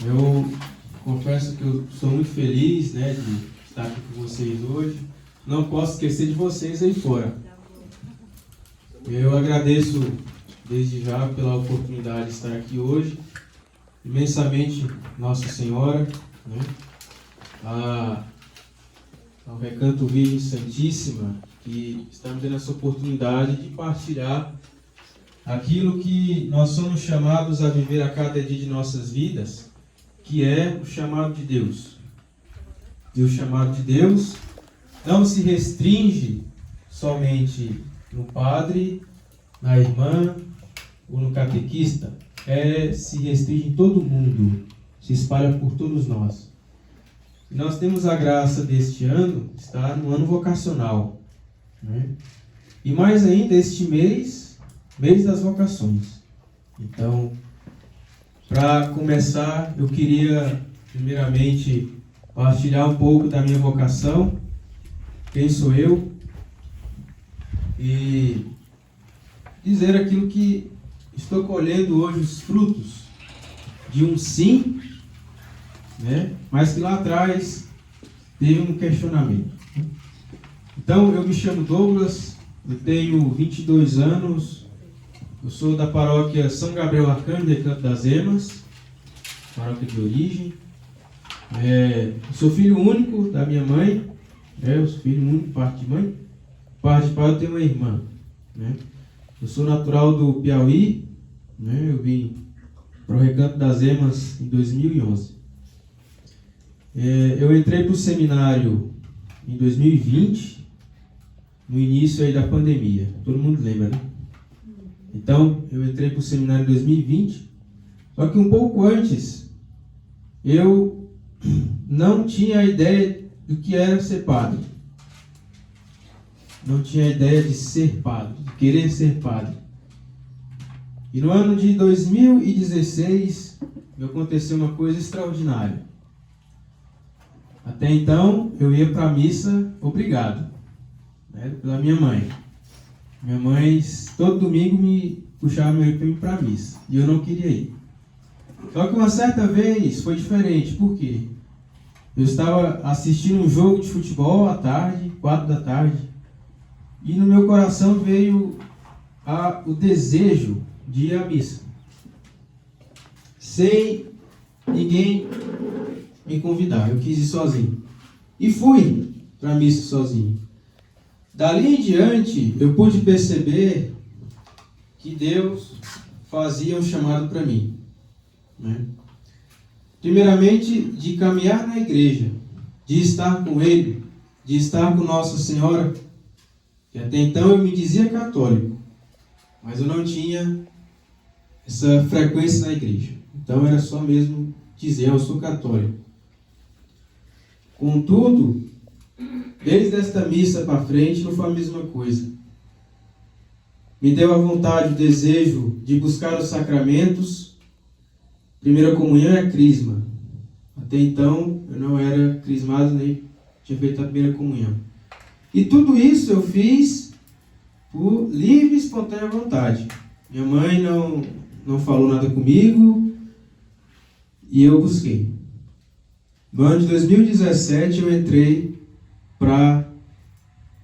Eu confesso que eu sou muito feliz, né, de estar aqui com vocês hoje. Não posso esquecer de vocês aí fora. Eu agradeço desde já pela oportunidade de estar aqui hoje. Imensamente Nossa Senhora, né, ao Recanto Virgem Santíssima, que está me dando essa oportunidade de partilhar aquilo que nós somos chamados a viver a cada dia de nossas vidas, que é o chamado de Deus. E o chamado de Deus não se restringe somente no padre, na irmã ou no catequista, se restringe em todo mundo, se espalha por todos nós. E nós temos a graça deste ano estar no ano vocacional, né? E mais ainda este mês das vocações. Então, para começar, eu queria primeiramente partilhar um pouco da minha vocação, quem sou eu, e dizer aquilo que estou colhendo hoje, os frutos de um sim, né? Mas que lá atrás teve um questionamento. Então, eu me chamo Douglas, eu tenho 22 anos, eu sou da paróquia São Gabriel Arcanjo, Recanto das Emas, paróquia de origem. Eu sou filho único da minha mãe, eu sou filho único, parte de mãe, parte de pai eu tenho uma irmã, né? Eu sou natural do Piauí, né? Eu vim para o Recanto das Emas em 2011. Eu entrei para o seminário em 2020, no início aí da pandemia, todo mundo lembra, né? Então, eu entrei para o seminário em 2020, só que um pouco antes, eu não tinha a ideia do que era ser padre. Não tinha a ideia de ser padre, de querer ser padre. E no ano de 2016, aconteceu uma coisa extraordinária. Até então, eu ia para a missa obrigado, né, pela minha mãe. Minha mãe, todo domingo, me puxava meu ir para a missa. E eu não queria ir. Só que uma certa vez foi diferente. Por quê? Eu estava assistindo um jogo de futebol à tarde, 4 da tarde. E no meu coração veio o desejo de ir à missa. Sem ninguém me convidar. Eu quis ir sozinho. E fui para a missa sozinho. Dali em diante, eu pude perceber que Deus fazia um chamado para mim, né? Primeiramente, de caminhar na igreja, de estar com Ele, de estar com Nossa Senhora, que até então eu me dizia católico, mas eu não tinha essa frequência na igreja. Então era só mesmo dizer, eu sou católico. Contudo, desde esta missa para frente não foi a mesma coisa. Me deu a vontade, o desejo de buscar os sacramentos. Primeira comunhão é a crisma. Até então eu não era crismado, nem tinha feito a primeira comunhão. E tudo isso eu fiz por livre e espontânea vontade. Minha mãe não falou nada comigo e eu busquei. No ano de 2017 eu entrei para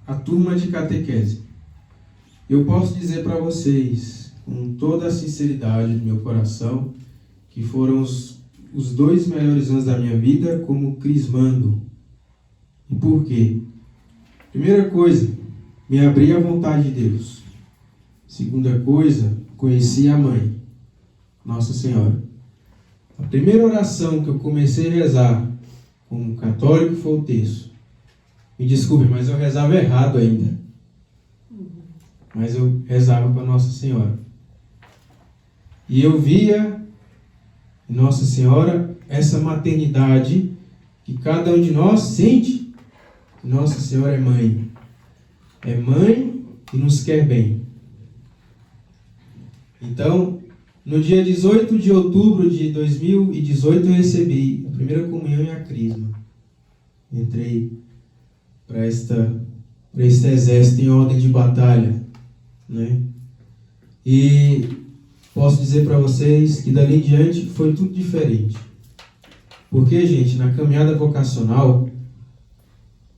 a turma de catequese. Eu posso dizer para vocês, com toda a sinceridade do meu coração, que foram os 2 melhores anos da minha vida como crismando. E por quê? Primeira coisa, me abri à vontade de Deus. Segunda coisa, conheci a mãe, Nossa Senhora. A primeira oração que eu comecei a rezar como católico foi o terço. Me desculpe, mas eu rezava errado ainda. Mas eu rezava para Nossa Senhora. E eu via em Nossa Senhora essa maternidade que cada um de nós sente. Nossa Senhora é mãe. É mãe e nos quer bem. Então, no dia 18 de outubro de 2018, eu recebi a primeira comunhão e a crisma. Entrei para este exército em ordem de batalha, né? E posso dizer para vocês que dali em diante foi tudo diferente. Porque, gente, na caminhada vocacional,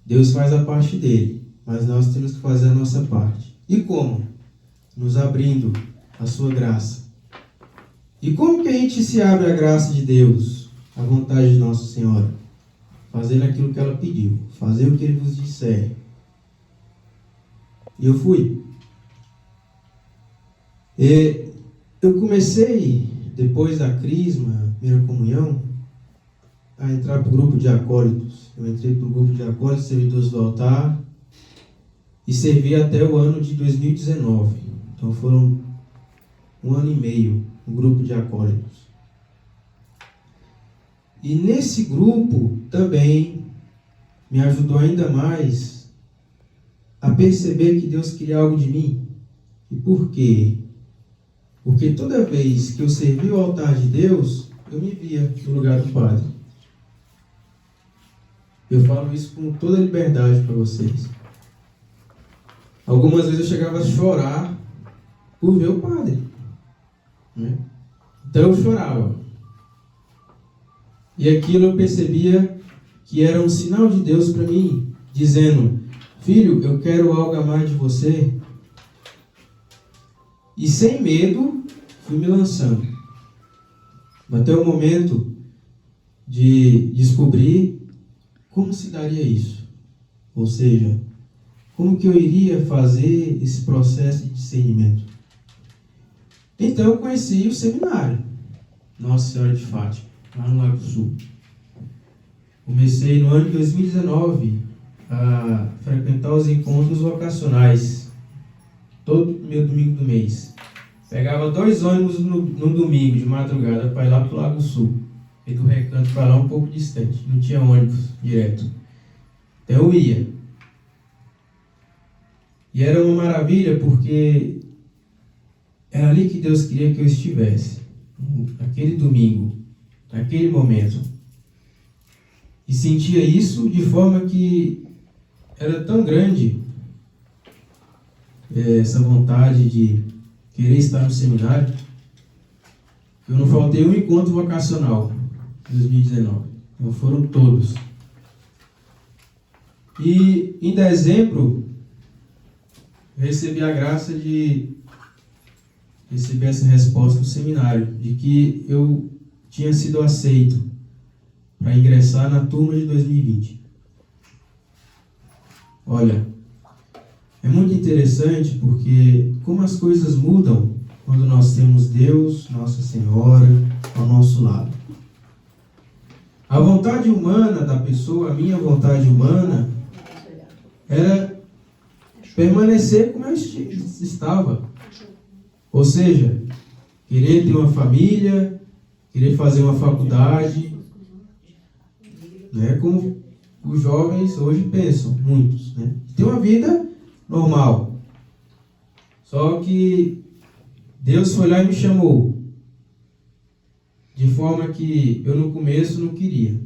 Deus faz a parte dele, mas nós temos que fazer a nossa parte. E como? Nos abrindo a sua graça. E como que a gente se abre à graça de Deus, à vontade de Nossa Senhora? Fazendo aquilo que ela pediu, fazer o que Ele vos disser. E eu fui. E eu comecei, depois da crisma, primeira comunhão, a entrar para o grupo de acólitos. Eu entrei para o grupo de acólitos, servidores do altar, e servi até o ano de 2019. Então foram 1 ano e meio no grupo de acólitos. E nesse grupo também me ajudou ainda mais a perceber que Deus queria algo de mim. E por quê? Porque toda vez que eu servi o altar de Deus, eu me via no lugar do Padre. Eu falo isso com toda liberdade para vocês. Algumas vezes eu chegava a chorar por ver o Padre, né? Então eu chorava. E aquilo eu percebia que era um sinal de Deus para mim, dizendo: filho, eu quero algo a mais de você. E sem medo, fui me lançando. Até o momento de descobrir como se daria isso. Ou seja, como que eu iria fazer esse processo de discernimento. Então eu conheci o seminário Nossa Senhora de Fátima, lá no Lago Sul. Comecei no ano de 2019 a frequentar os encontros vocacionais, todo primeiro domingo do mês. Pegava 2 ônibus no domingo, de madrugada, para ir lá para o Lago Sul. E do Recanto para lá um pouco distante, não tinha ônibus direto. Então eu ia. E era uma maravilha porque era ali que Deus queria que eu estivesse. Naquele domingo, naquele momento. E sentia isso de forma que era tão grande essa vontade de querer estar no seminário, que eu não faltei um encontro vocacional em 2019. Então foram todos. E em dezembro eu recebi a graça de receber essa resposta do seminário, de que eu tinha sido aceito para ingressar na turma de 2020. Olha, é muito interessante porque como as coisas mudam quando nós temos Deus, Nossa Senhora, ao nosso lado. A vontade humana da pessoa, a minha vontade humana, era permanecer como eu estava. Ou seja, querer ter uma família, querer fazer uma faculdade, né, como os jovens hoje pensam, muitos, né? Ter uma vida normal. Só que Deus foi lá e me chamou. De forma que eu no começo não queria.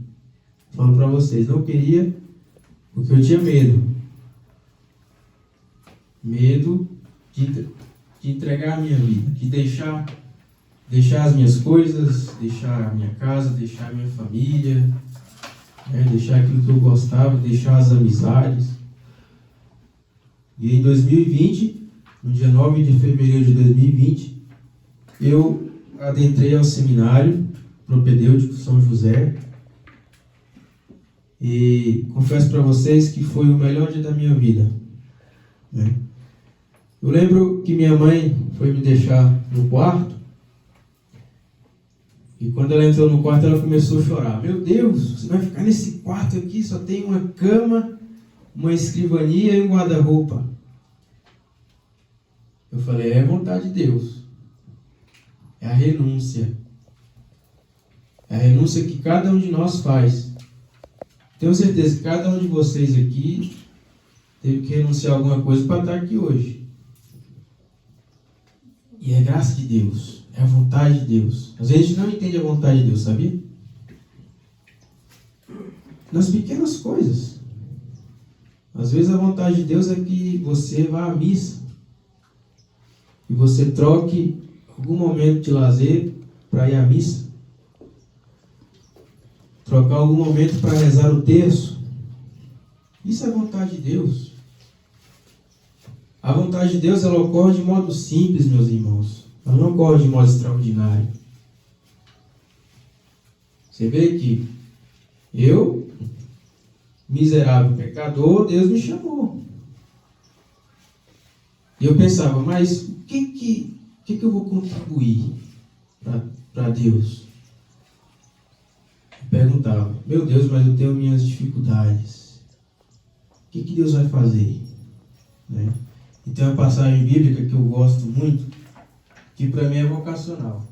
Falo para vocês, não queria porque eu tinha medo. Medo de entregar a minha vida, de deixar as minhas coisas, deixar a minha casa, deixar a minha família, né, deixar aquilo que eu gostava, deixar as amizades. E em 2020, no dia 9 de fevereiro de 2020, eu adentrei ao seminário propedêutico São José e confesso para vocês que foi o melhor dia da minha vida, né? Eu lembro que minha mãe foi me deixar no quarto e quando ela entrou no quarto ela começou a chorar. Meu Deus, você vai ficar nesse quarto aqui, só tem uma cama, uma escrivania e um guarda-roupa. Eu falei, é vontade de Deus. É a renúncia. É a renúncia que cada um de nós faz. Tenho certeza que cada um de vocês aqui teve que renunciar a alguma coisa para estar aqui hoje. E é graça de Deus. É a vontade de Deus. Às vezes a gente não entende a vontade de Deus, sabia? Nas pequenas coisas. Às vezes a vontade de Deus é que você vá à missa. E você troque algum momento de lazer para ir à missa. trocar algum momento para rezar o terço. Isso é vontade de Deus. A vontade de Deus, ela ocorre de modo simples, meus irmãos. Ela não ocorre de modo extraordinário. Você vê que eu, miserável pecador, Deus me chamou. E eu pensava, mas o que eu vou contribuir para Deus? Eu perguntava, meu Deus, mas eu tenho minhas dificuldades. O que Deus vai fazer? Né? E tem uma passagem bíblica que eu gosto muito, que para mim é vocacional.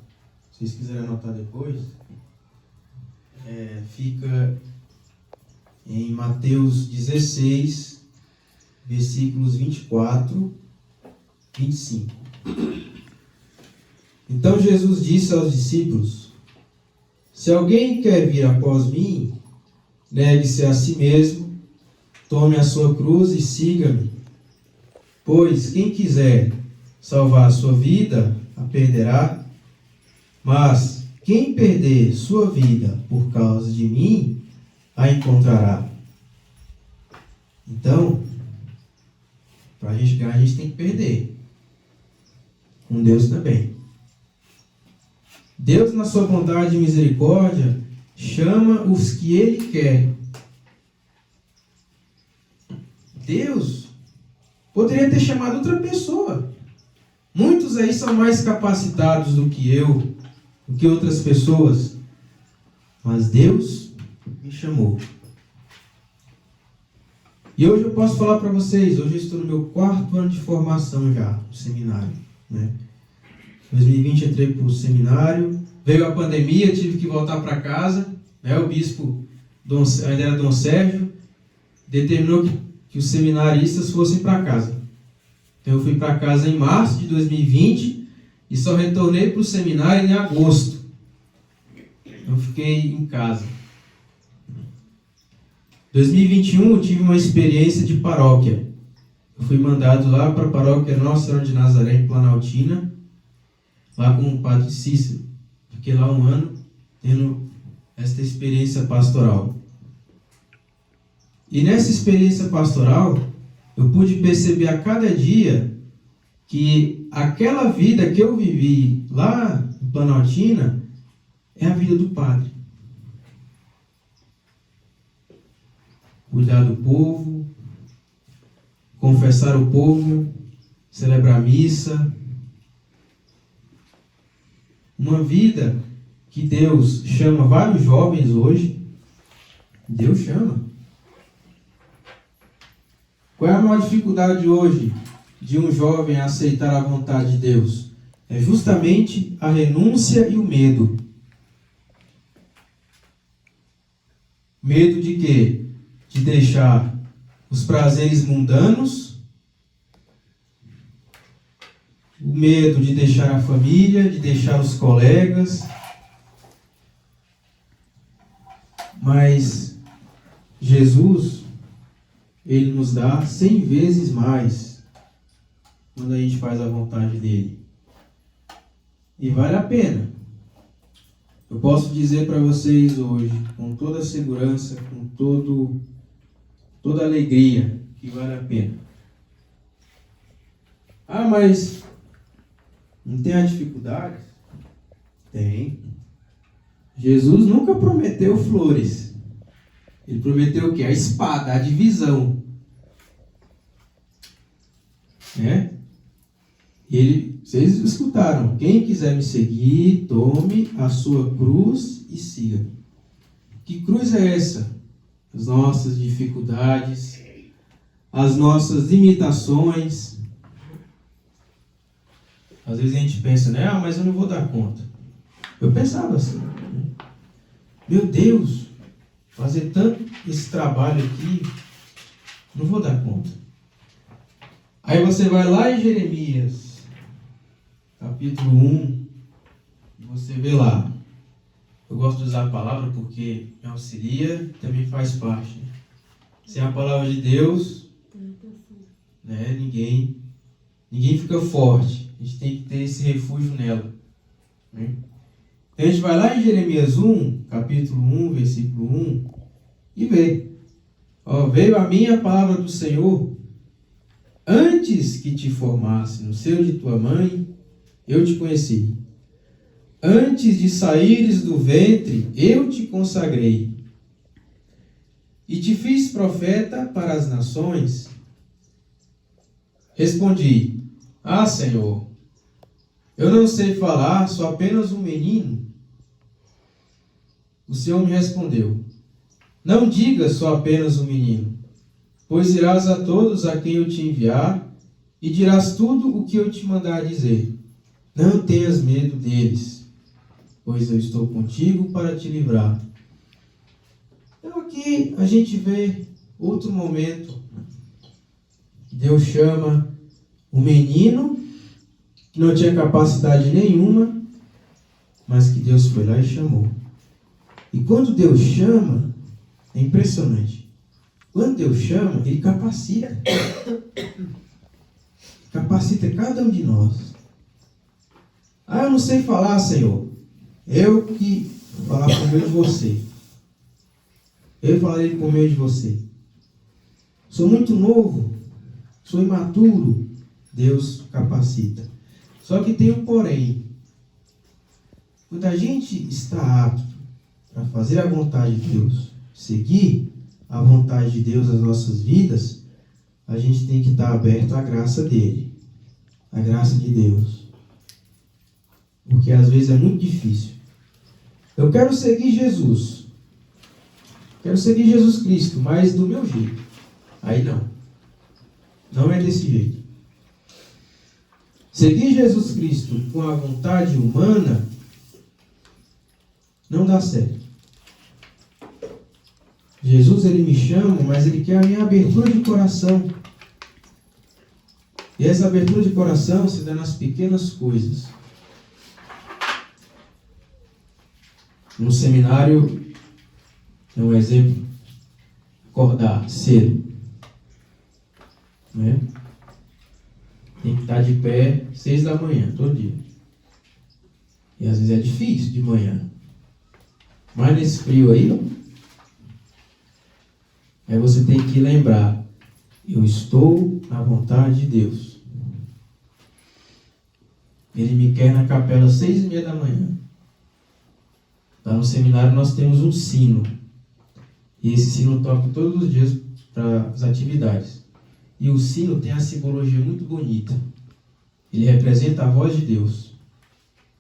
Se vocês quiserem anotar depois, fica em Mateus 16, versículos 24, 25. Então Jesus disse aos discípulos: se alguém quer vir após mim, negue-se a si mesmo, tome a sua cruz e siga-me. Pois quem quiser salvar a sua vida, a perderá. Mas quem perder sua vida por causa de mim, a encontrará. Então, para a gente ganhar, a gente tem que perder. Com Deus também. Deus, na sua bondade e misericórdia, chama os que Ele quer. Deus poderia ter chamado outra pessoa. Muitos aí são mais capacitados do que eu, do que outras pessoas. Mas Deus me chamou. E hoje eu posso falar para vocês, hoje eu estou no meu 4º ano de formação já, no seminário. Né? Em 2020 entrei para o seminário, veio a pandemia, tive que voltar para casa. Né? O bispo, ainda era Dom Sérgio, determinou que os seminaristas fossem para casa. Então eu fui para casa em março de 2020 e só retornei para o seminário em agosto. Eu fiquei em casa. Em 2021 eu tive uma experiência de paróquia. Eu fui mandado lá para a paróquia Nossa Senhora de Nazaré, em Planaltina, lá com o padre Cícero. Fiquei lá um ano tendo esta experiência pastoral. E nessa experiência pastoral, eu pude perceber a cada dia que aquela vida que eu vivi lá em Planaltina é a vida do padre. Cuidar do povo, confessar o povo, celebrar a missa. Uma vida que Deus chama vários jovens hoje. Deus chama. Qual é a maior dificuldade hoje de um jovem aceitar a vontade de Deus? É justamente a renúncia e o medo. Medo de quê? De deixar os prazeres mundanos, o medo de deixar a família, de deixar os colegas. Mas Jesus, Ele nos dá 100 vezes mais quando a gente faz a vontade dEle. E vale a pena. Eu posso dizer para vocês hoje, com toda a segurança, com toda a alegria, que vale a pena. Ah, mas não tem a dificuldade? Tem. Jesus nunca prometeu flores. Ele prometeu o quê? A espada, a divisão. Né? Vocês escutaram. Quem quiser me seguir, tome a sua cruz e siga. Que cruz é essa? As nossas dificuldades, as nossas limitações. Às vezes a gente pensa, né? Ah, mas eu não vou dar conta. Eu pensava assim. Meu Deus, fazer tanto esse trabalho aqui, não vou dar conta. Aí você vai lá em Jeremias, capítulo 1, e você vê lá. Eu gosto de usar a palavra porque me auxilia, também faz parte. Sem a palavra de Deus, né, ninguém fica forte. A gente tem que ter esse refúgio nela. Né? Então a gente vai lá em Jeremias 1, capítulo 1, versículo 1, e vê. Veio a mim a palavra do Senhor, antes que te formasse no seio de tua mãe, eu te conheci. Antes de saíres do ventre, eu te consagrei. E te fiz profeta para as nações. Respondi: Senhor, eu não sei falar, sou apenas um menino. O Senhor me respondeu: Não digas sou apenas um menino, pois irás a todos a quem eu te enviar e dirás tudo o que eu te mandar dizer. Não tenhas medo deles, pois eu estou contigo para te livrar. Então aqui a gente vê outro momento. Deus chama o menino, que não tinha capacidade nenhuma, mas que Deus foi lá e chamou. E quando Deus chama, é impressionante. Quando Deus chama, Ele capacita. Capacita cada um de nós. Eu não sei falar, Senhor. Eu que vou falar por meio de você. Eu falarei por meio de você. Sou muito novo. Sou imaturo. Deus capacita. Só que tem um porém. Quando a gente está apto para fazer a vontade de Deus, seguir a vontade de Deus nas nossas vidas, a gente tem que estar aberto à graça dele. À graça de Deus. Porque às vezes é muito difícil. Eu quero seguir Jesus. Quero seguir Jesus Cristo, mas do meu jeito. Aí não. Não é desse jeito. Seguir Jesus Cristo com a vontade humana não dá certo. Jesus, Ele me chama, mas Ele quer a minha abertura de coração. E essa abertura de coração se dá nas pequenas coisas. No seminário, é um exemplo, acordar cedo. Né? Tem que estar de pé 6 da manhã, todo dia. E às vezes é difícil de manhã. Mas nesse frio aí você tem que lembrar: eu estou na vontade de Deus. Ele me quer na capela 6:30 da manhã. Lá no seminário nós temos um sino. E esse sino toca todos os dias para as atividades. E o sino tem a simbologia muito bonita. Ele representa a voz de Deus.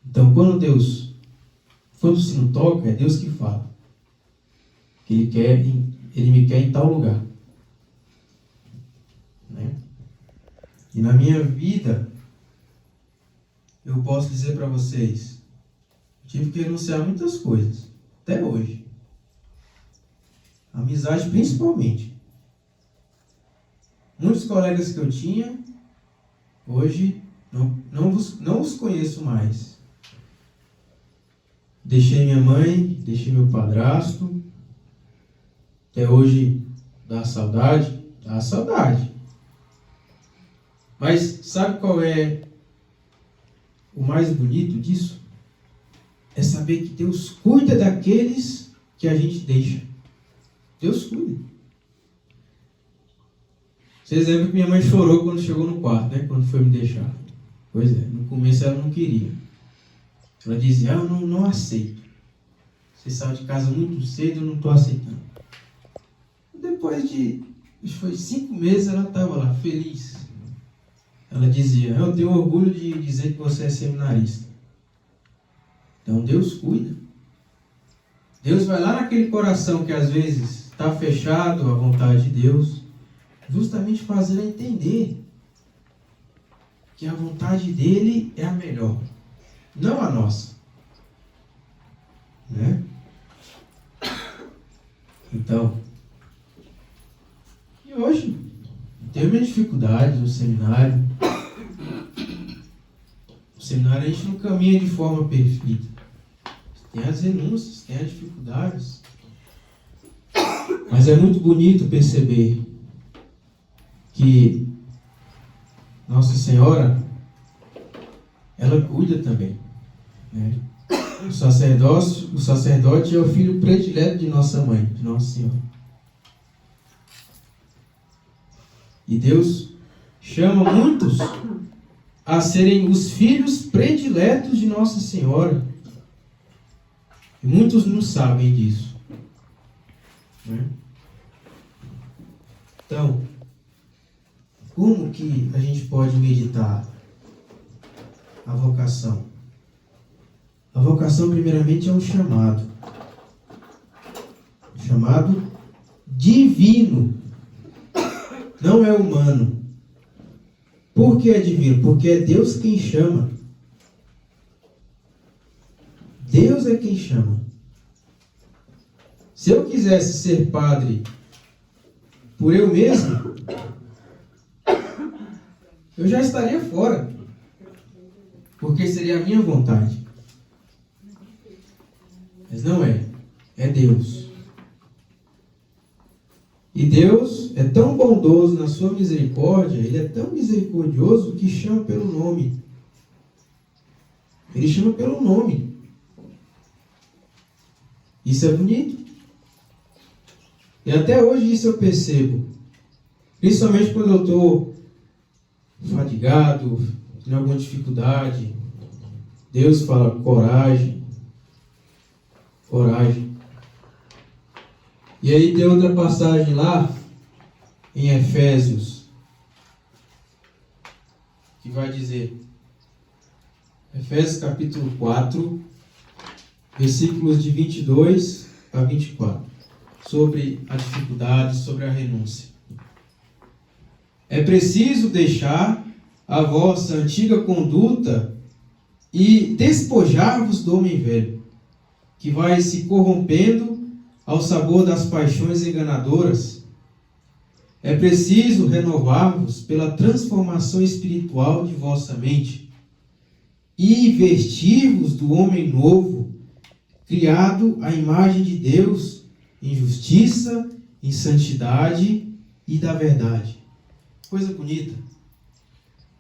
Então quando o sino toca, é Deus que fala. Que Ele me quer em tal lugar. Né? E na minha vida, eu posso dizer para vocês, eu tive que renunciar a muitas coisas, até hoje. Amizade principalmente. Muitos colegas que eu tinha, hoje não os conheço mais. Deixei minha mãe, deixei meu padrasto. Até hoje dá saudade? Dá saudade. Mas sabe qual é o mais bonito disso? É saber que Deus cuida daqueles que a gente deixa. Deus cuida. Vocês lembram que minha mãe chorou quando chegou no quarto, né? Quando foi me deixar. Pois é, no começo ela não queria. Ela dizia: eu não aceito. Você saiu de casa muito cedo, eu não estou aceitando. Depois de, foi 5 meses, ela estava lá, feliz. Ela dizia: eu tenho orgulho de dizer que você é seminarista. Então Deus cuida. Deus vai lá naquele coração que às vezes está fechado à vontade de Deus, justamente fazer ela entender que a vontade dele é a melhor, não a nossa. Né? Então, e hoje, tenho minhas dificuldades no seminário. No seminário a gente não caminha de forma perfeita. Tem as renúncias, tem as dificuldades. Mas é muito bonito perceber que Nossa Senhora, ela cuida também. Né? O sacerdote é o filho predileto de nossa mãe, de Nossa Senhora. E Deus chama muitos a serem os filhos prediletos de Nossa Senhora. E muitos não sabem disso. Né? Então, como que a gente pode meditar a vocação? A vocação, primeiramente, é um chamado. Um chamado divino. Não é humano. Por que é divino? Porque é Deus quem chama. Deus é quem chama. Se eu quisesse ser padre por eu mesmo, eu já estaria fora. Porque seria a minha vontade. Mas não é. É Deus. E Deus é tão bondoso na sua misericórdia, Ele é tão misericordioso que chama pelo nome. Ele chama pelo nome. Isso é bonito. E até hoje isso eu percebo. Principalmente quando eu estou fadigado, em alguma dificuldade. Deus fala, coragem. Coragem. E aí tem outra passagem lá, em Efésios, que vai dizer, Efésios capítulo 4, versículos de 22 a 24, sobre a dificuldade, sobre a renúncia. É preciso deixar a vossa antiga conduta e despojar-vos do homem velho, que vai se corrompendo ao sabor das paixões enganadoras. É preciso renovar-vos pela transformação espiritual de vossa mente e vestir-vos do homem novo, criado à imagem de Deus, em justiça, em santidade e da verdade. Coisa bonita.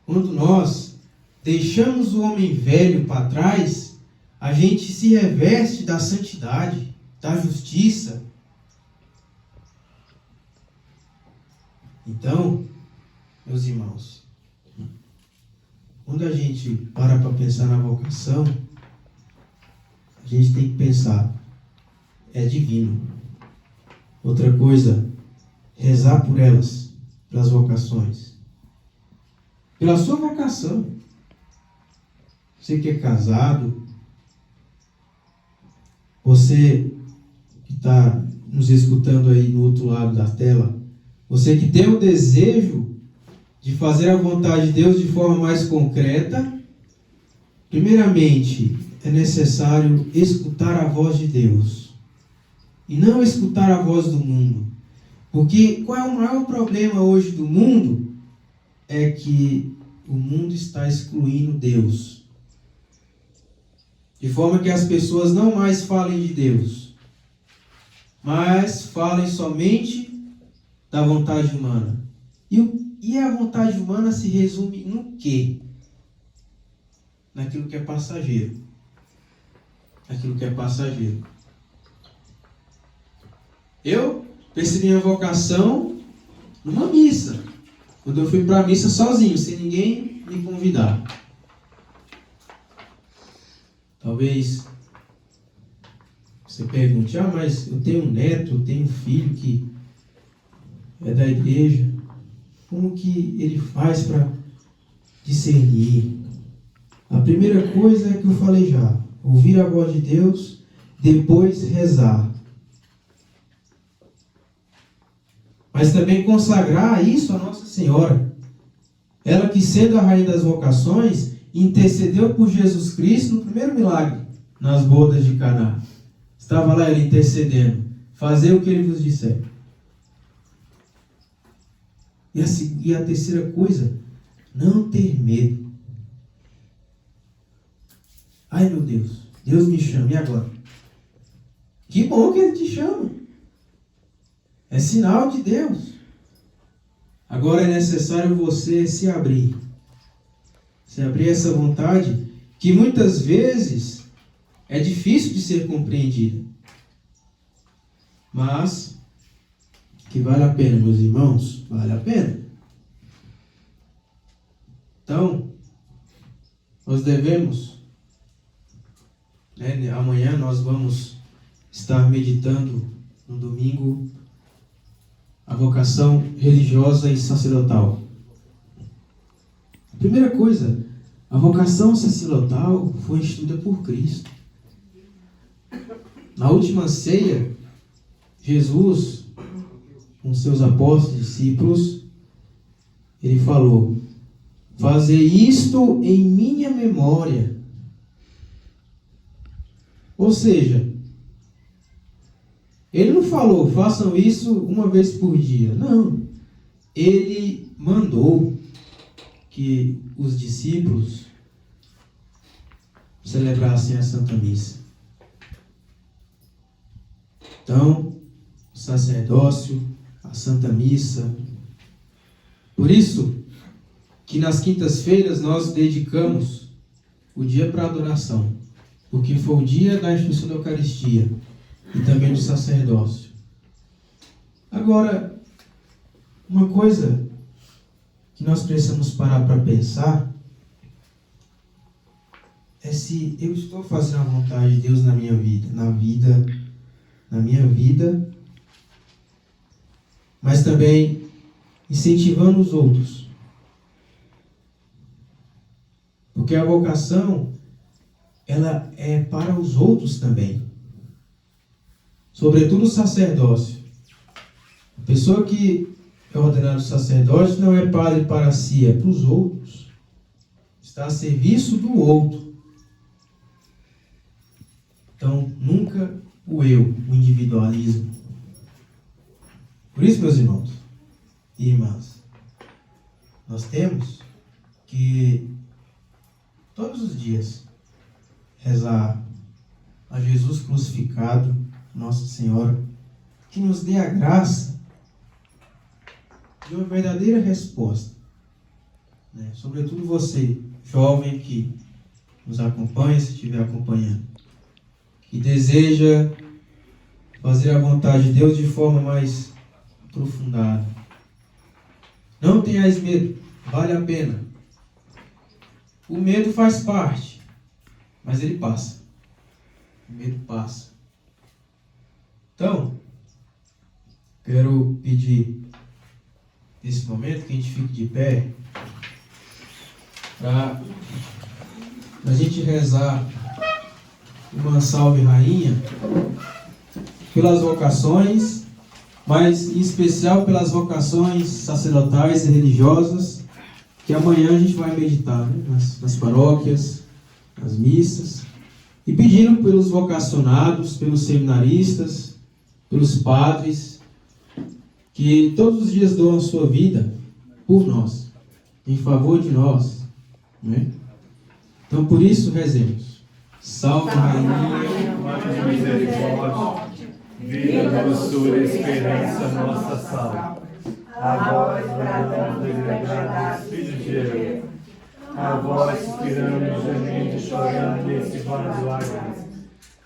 Quando nós deixamos o homem velho para trás, a gente se reveste da santidade, da justiça. Então, meus irmãos, quando a gente para pensar na vocação, a gente tem que pensar, é divino. Outra coisa, rezar por elas, pelas vocações. Pela sua vocação. Você que é casado, você que está nos escutando aí no outro lado da tela, você que tem o desejo de fazer a vontade de Deus de forma mais concreta, primeiramente é necessário escutar a voz de Deus e não escutar a voz do mundo. Porque qual é o maior problema hoje do mundo? É que o mundo está excluindo Deus. De forma que as pessoas não mais falem de Deus, mas falem somente da vontade humana. E a vontade humana se resume no quê? Naquilo que é passageiro. Naquilo que é passageiro. Eu percebi minha vocação numa missa. Quando eu fui para a missa sozinho, sem ninguém me convidar. Talvez você pergunte, mas eu tenho um neto, eu tenho um filho que é da igreja. Como que ele faz para discernir? A primeira coisa é que eu falei já, ouvir a voz de Deus, depois rezar. Mas também consagrar isso a Nossa Senhora. Ela que, sendo a rainha das vocações, intercedeu por Jesus Cristo no primeiro milagre, nas bodas de Caná. Estava lá ele intercedendo. Fazer o que ele vos disser. E a terceira coisa, não ter medo. Ai meu Deus, Deus me chama, e agora? Que bom que Ele te chama. É sinal de Deus. Agora é necessário você se abrir. Se abrir essa vontade, que muitas vezes é difícil de ser compreendida. Mas, que vale a pena, meus irmãos, vale a pena. Então, nós devemos, amanhã nós vamos estar meditando no domingo a vocação religiosa e sacerdotal. A primeira coisa, a vocação sacerdotal foi instituída por Cristo. Na última ceia, Jesus, com seus apóstolos e discípulos, ele falou: "Fazei isto em minha memória." Ou seja, ele não falou, façam isso uma vez por dia. Não. Ele mandou que os discípulos celebrassem a Santa Missa. Então, o sacerdócio, a Santa Missa. Por isso que nas quintas-feiras nós dedicamos o dia para adoração, porque foi o dia da instituição da Eucaristia e também do sacerdócio. Agora, uma coisa que nós precisamos parar para pensar é se eu estou fazendo a vontade de Deus na minha vida, na minha vida, mas também incentivando os outros. Porque a vocação, ela é para os outros também. Sobretudo o sacerdócio. A pessoa que é ordenado sacerdote não é padre para si, é para os outros. Está a serviço do outro. Então, nunca o eu, o individualismo. Por isso, meus irmãos e irmãs, nós temos que todos os dias rezar a Jesus crucificado, Nossa Senhora, que nos dê a graça de uma verdadeira resposta. Sobretudo você, jovem que nos acompanha, se estiver acompanhando, que deseja fazer a vontade de Deus de forma mais aprofundada. Não tenhais medo, vale a pena. O medo faz parte, mas ele passa. O medo passa. Então, quero pedir nesse momento que a gente fique de pé para a gente rezar uma salve rainha pelas vocações, mas em especial pelas vocações sacerdotais e religiosas, que amanhã a gente vai meditar, nas paróquias, nas missas, e pedindo pelos vocacionados, pelos seminaristas, pelos padres, que todos os dias doam a sua vida por nós, em favor de nós. Então, por isso, rezemos. Salve, Rainha, Mãe de misericórdia, vida, doçura e esperança, nossa salve. A vós bradamos desgraçados, filhos de Eva. A vós suspiramos, gemendo e chorando nesse vale de lágrimas.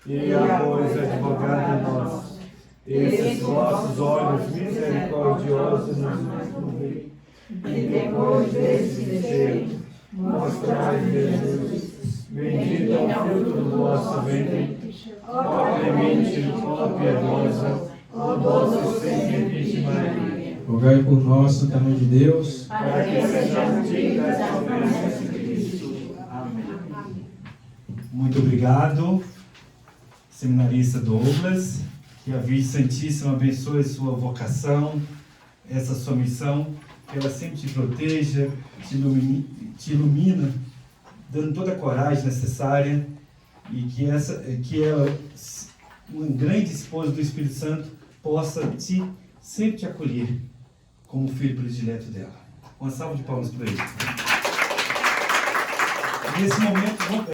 E a vós, advogado nosso, esses vossos olhos misericordiosos nos convém. E depois desse desejo, mostrai Jesus, bendito é o fruto do vosso ventre, ó clemente, ó piedosa, ó doce sempre Virgem Maria. Rogai por nós, Santa Mãe de Deus, para que sejamos dignos da promessa de Cristo. Amém. Muito obrigado, seminarista Douglas. Que a Virgem Santíssima abençoe sua vocação, essa sua missão, que ela sempre te proteja, te ilumina, dando toda a coragem necessária, e que ela, uma grande esposa do Espírito Santo, possa sempre te acolher como filho predileto dela. Uma salva de palmas para ele. Nesse momento,